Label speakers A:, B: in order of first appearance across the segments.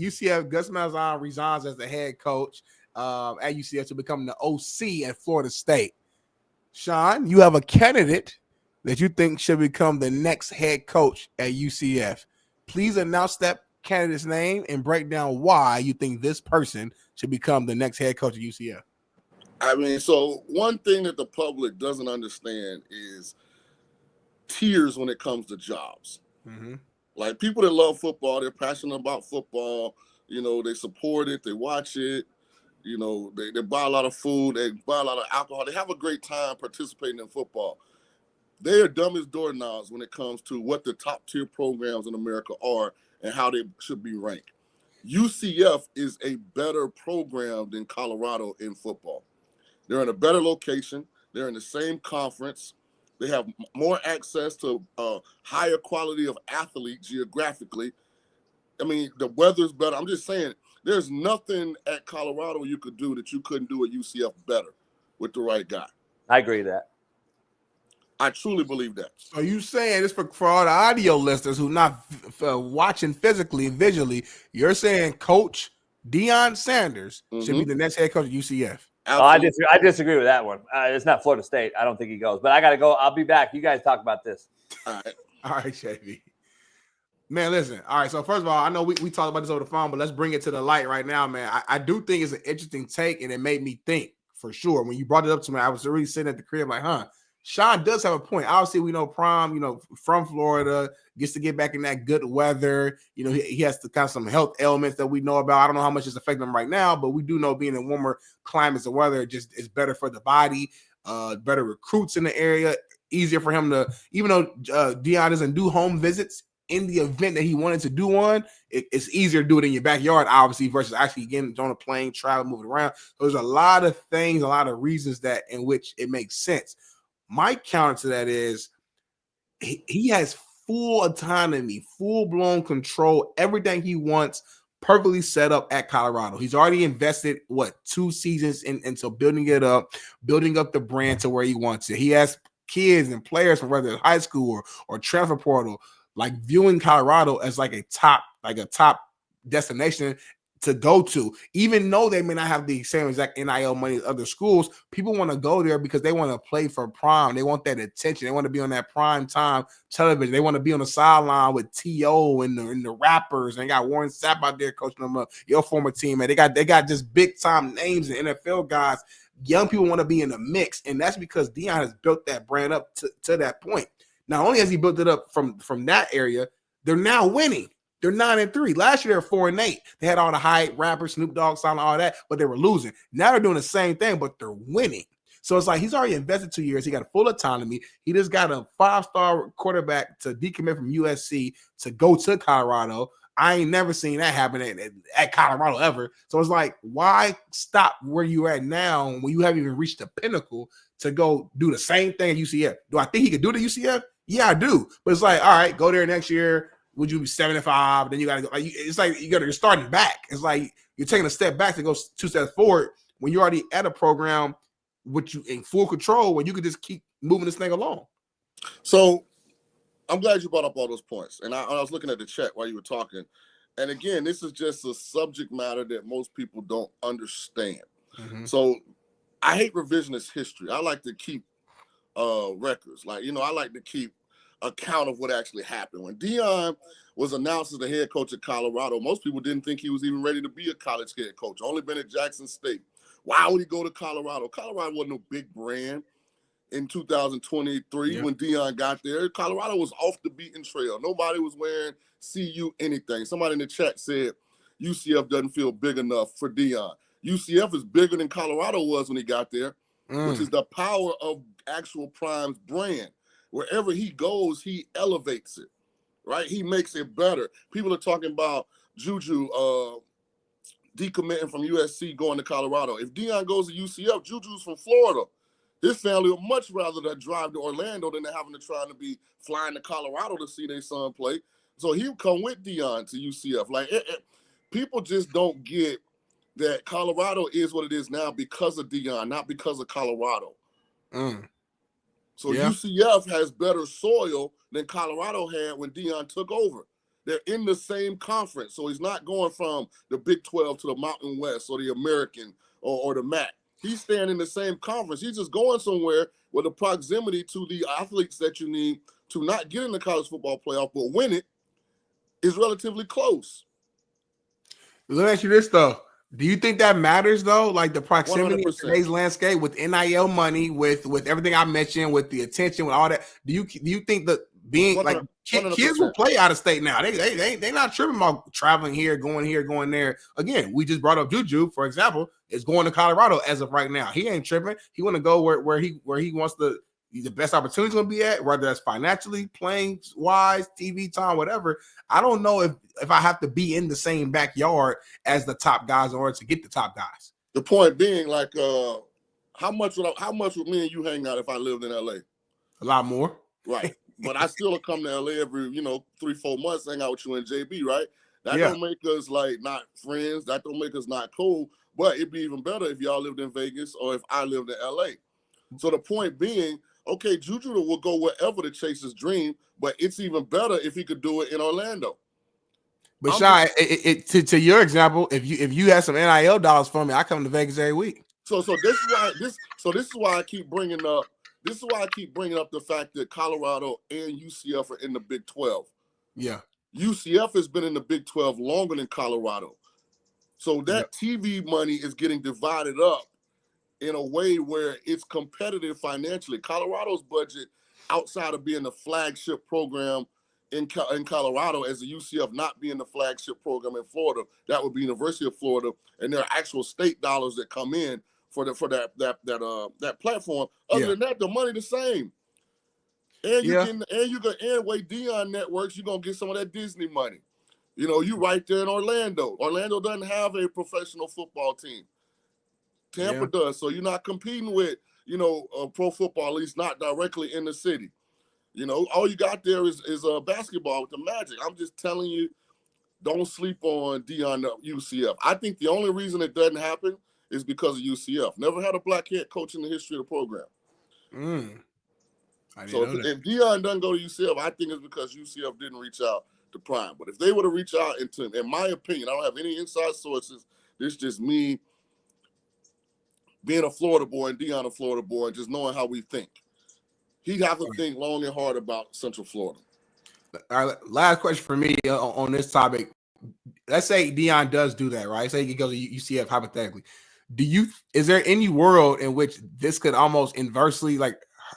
A: UCF, Gus Malzahn resigns as the head coach at UCF to become the OC at Florida State. Shaun, you have a candidate that you think should become the next head coach at UCF. Please announce that candidate's name and break down why you think this person should become the next head coach at UCF.
B: I mean, so one thing that the public doesn't understand is tiers when it comes to jobs. Mm-hmm. Like, people that love football, they're passionate about football. You know, they support it, they watch it. You know, they buy a lot of food, they buy a lot of alcohol. They have a great time participating in football. They are dumb as doorknobs when it comes to what the top tier programs in America are and how they should be ranked. UCF is a better program than Colorado in football. They're in a better location. They're in the same conference. They have more access to higher quality of athlete geographically. I mean, the weather's better. I'm just saying, there's nothing at Colorado you could do that you couldn't do at UCF better with the right guy.
C: I agree with that.
B: I truly believe that.
A: So you saying this for all the audio listeners who not watching physically and visually, you're saying Coach Deion Sanders should be the next head coach at UCF?
C: Oh, I disagree with that one. It's not Florida State. I don't think he goes. But I got to go. I'll be back. You guys talk about this.
A: All right, JB. Man, listen. All right, so first of all, I know we talked about this over the phone, but let's bring it to the light right now, man. I do think it's an interesting take, and it made me think for sure. When you brought it up to me, I was really sitting at the crib like, Shaun does have a point. Obviously, we know Prime, from Florida, gets to get back in that good weather. He has to kind of some health elements that we know about. I don't know how much it's affecting him right now, but we do know being in warmer climates and weather just is better for the body, better recruits in the area, easier for him to, even though Deion doesn't do home visits, in the event that he wanted to do one, it's easier to do it in your backyard, obviously, versus actually getting on a plane, travel, moving around. So there's a lot of things, a lot of reasons that in which it makes sense. My counter to that is he has full autonomy, full-blown control, everything he wants, perfectly set up at Colorado. He's already invested, 2 seasons into building it up, building up the brand to where he wants it. He has kids and players from whether it's high school or transfer portal, like viewing Colorado as like a top destination to go to, even though they may not have the same exact NIL money as other schools. People want to go there because they want to play for Prime. They want that attention. They want to be on that prime time television. They want to be on the sideline with T.O. and the rappers. And they got Warren Sapp out there coaching them up, your former teammate. They got just big time names and NFL guys. Young people want to be in the mix, and that's because Deion has built that brand up to that point. Not only has he built it up from that area, they're now winning. They're 9-3. Last year, they were 4-8. They had all the hype, rappers, Snoop Dogg, Silent, all that, but they were losing. Now they're doing the same thing, but they're winning. So it's like he's already invested 2 years. He got full autonomy. He just got a 5-star quarterback to decommit from USC to go to Colorado. I ain't never seen that happen at Colorado ever. So it's like, why stop where you're at now when you haven't even reached the pinnacle to go do the same thing at UCF? Do I think he could do it at UCF? Yeah, I do. But it's like, all right, go there next year. Would you be 7-5? Then you got to go. It's like you're starting back. It's like you're taking a step back to go 2 steps forward when you're already at a program with you in full control where you could just keep moving this thing along.
B: So I'm glad you brought up all those points. And I was looking at the chat while you were talking. And again, this is just a subject matter that most people don't understand. Mm-hmm. So I hate revisionist history. I like to keep records. Like, I like to keep account of what actually happened. When Deion was announced as the head coach at Colorado, most people didn't think he was even ready to be a college head coach. Only been at Jackson State. Why would he go to Colorado? Colorado wasn't no big brand in 2023 when Deion got there. Colorado was off the beaten trail. Nobody was wearing CU anything. Somebody in the chat said UCF doesn't feel big enough for Deion. UCF is bigger than Colorado was when he got there, which is the power of actual Prime's brand. Wherever he goes, he elevates it, right? He makes it better. People are talking about Juju decommitting from USC going to Colorado. If Deion goes to UCF, Juju's from Florida. His family would much rather that drive to Orlando than having to try to be flying to Colorado to see their son play. So he'll come with Deion to UCF. Like, people just don't get that Colorado is what it is now because of Deion, not because of Colorado. So UCF has better soil than Colorado had when Deion took over. They're in the same conference. So he's not going from the Big 12 to the Mountain West or the American or the MAC. He's staying in the same conference. He's just going somewhere where the proximity to the athletes that you need to not get in the college football playoff, but win it, is relatively close.
A: Let me ask you this, though. Do you think that matters, though? Like the proximity
B: 100%.
A: of today's landscape with NIL money, with everything I mentioned, with the attention, with all that. Do you think that being like
B: 100%.
A: Kids will play out of state now? They not tripping about traveling here, going there. Again, we just brought up Juju, for example, is going to Colorado as of right now. He ain't tripping. He want to go where he wants the best opportunity going to be at, whether that's financially, playing wise, TV time, whatever. I don't know if I have to be in the same backyard as the top guys in order to get the top guys.
B: The point being, like, how much would me and you hang out if I lived in LA?
A: A lot more.
B: Right. But I still come to LA every, 3-4 months, hang out with you and JB, right? That don't make us like not friends. That don't make us not cool. But it'd be even better if y'all lived in Vegas or if I lived in LA. So the point being, okay, Juju will go wherever to chase his dream, but it's even better if he could do it in Orlando.
A: But Shaun, to your example, if you had some NIL dollars for me, I come to Vegas every week.
B: So this is why I keep bringing up the fact that Colorado and UCF are in the Big 12.
A: Yeah.
B: UCF has been in the Big 12 longer than Colorado. So that TV money is getting divided up in a way where it's competitive financially. Colorado's budget, outside of being the flagship program in Colorado, as the UCF not being the flagship program in Florida, that would be University of Florida, and there are actual state dollars that come in for that platform. Other than that, the money the same. And and way Dion networks, you're gonna get some of that Disney money. You right there in Orlando. Orlando doesn't have a professional football team. Tampa does, so you're not competing with, pro football, at least not directly in the city. All you got there is basketball with the Magic. I'm just telling you, don't sleep on Dion UCF. I think the only reason it doesn't happen is because of UCF. Never had a black head coach in the history of the program. So if Dion doesn't go to UCF, I think it's because UCF didn't reach out to Prime. But if they would have reached out, in my opinion, I don't have any inside sources. This is just me being a Florida boy and Dion a Florida boy and just knowing how we think. He'd have to think long and hard about Central Florida.
A: All right, last question for me on this topic. Let's say Dion does do that, right? Say he goes to UCF hypothetically. Is there any world in which this could almost inversely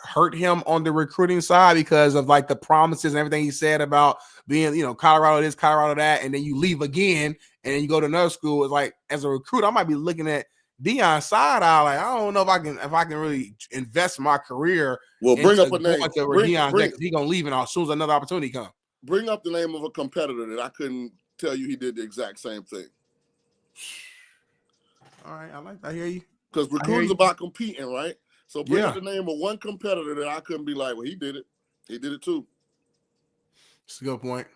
A: hurt him on the recruiting side because of the promises and everything he said about being, Colorado this, Colorado that, and then you leave again and then you go to another school? It's like, as a recruiter, I might be looking at Dion's side eye, I don't know if I can really invest my career.
B: Well, bring up a name.
A: He's gonna leave as soon as another opportunity comes.
B: Bring up the name of a competitor that I couldn't tell you he did the exact same thing.
A: All right, I hear you. Because
B: recruiting's about competing, right? So bring up the name of one competitor that I couldn't be like, well, he did it. He did it too.
A: It's a good point.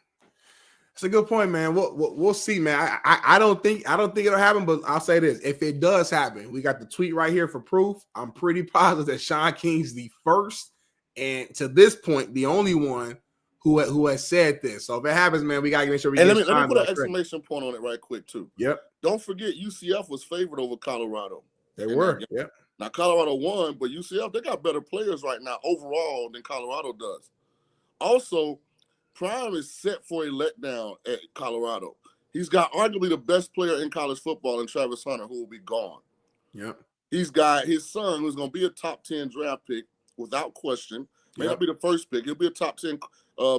A: It's a good point, man. We'll see, man. I don't think it'll happen, but I'll say this: if it does happen, we got the tweet right here for proof. I'm pretty positive that Shaun King's the first, and to this point, the only one who has said this. So if it happens, man, we gotta make sure we. And let me
B: put an exclamation point on it right quick too.
A: Yep.
B: Don't forget, UCF was favored over Colorado.
A: They were. Yep.
B: Now Colorado won, but UCF, they got better players right now overall than Colorado does. Also, Prime is set for a letdown at Colorado. He's got arguably the best player in college football in Travis Hunter, who will be gone.
A: Yep.
B: He's got his son, who's going to be a top 10 draft pick without question. May not be the first pick. He'll be a top 10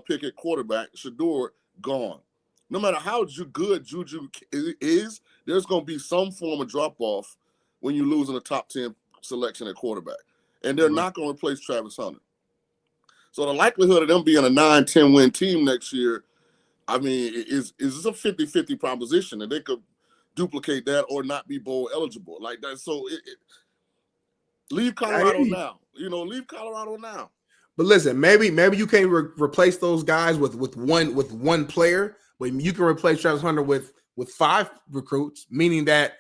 B: pick at quarterback. Shador, gone. No matter how good Juju is, there's going to be some form of drop-off when you lose in the top 10 selection at quarterback. And they're not going to replace Travis Hunter. So the likelihood of them being a 9-10 win team next year, I mean, is a 50-50 proposition, and they could duplicate that or not be bowl eligible like that. So leave Colorado now. Leave Colorado now.
A: But listen, maybe you can't replace those guys with one player, but you can replace Travis Hunter with 5 recruits, meaning that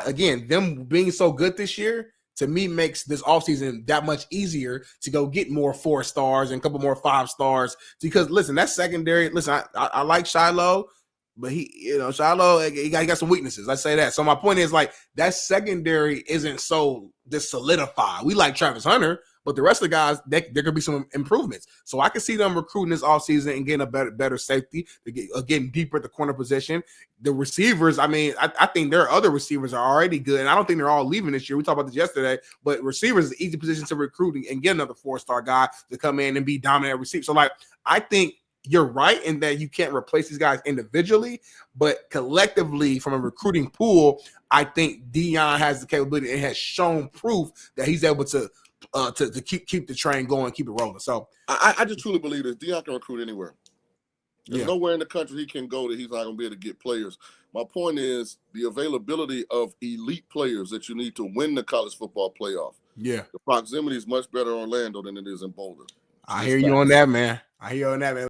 A: them being so good this year, to me makes this offseason that much easier to go get more 4 stars and a couple more 5 stars. Because listen, that secondary, listen, I like Shiloh, but Shiloh, he got some weaknesses. I say that. So my point is, like, that secondary isn't so just solidified. We like Travis Hunter, but the rest of the guys, there could be some improvements. So I can see them recruiting this offseason and getting a better safety, getting deeper at the corner position. The receivers, I mean, I think their other receivers are already good, and I don't think they're all leaving this year. We talked about this yesterday, but receivers is an easy position to recruit and get another 4-star guy to come in and be dominant receiver. So, like, I think you're right in that you can't replace these guys individually, but collectively from a recruiting pool, I think Deion has the capability and has shown proof that he's able to keep the train going, keep it rolling. So
B: I just truly believe this. Deion can recruit anywhere. There's nowhere in the country he can go that he's not going to be able to get players. My point is the availability of elite players that you need to win the college football playoff.
A: Yeah.
B: The proximity is much better in Orlando than it is in Boulder.
A: I hear you on that, man.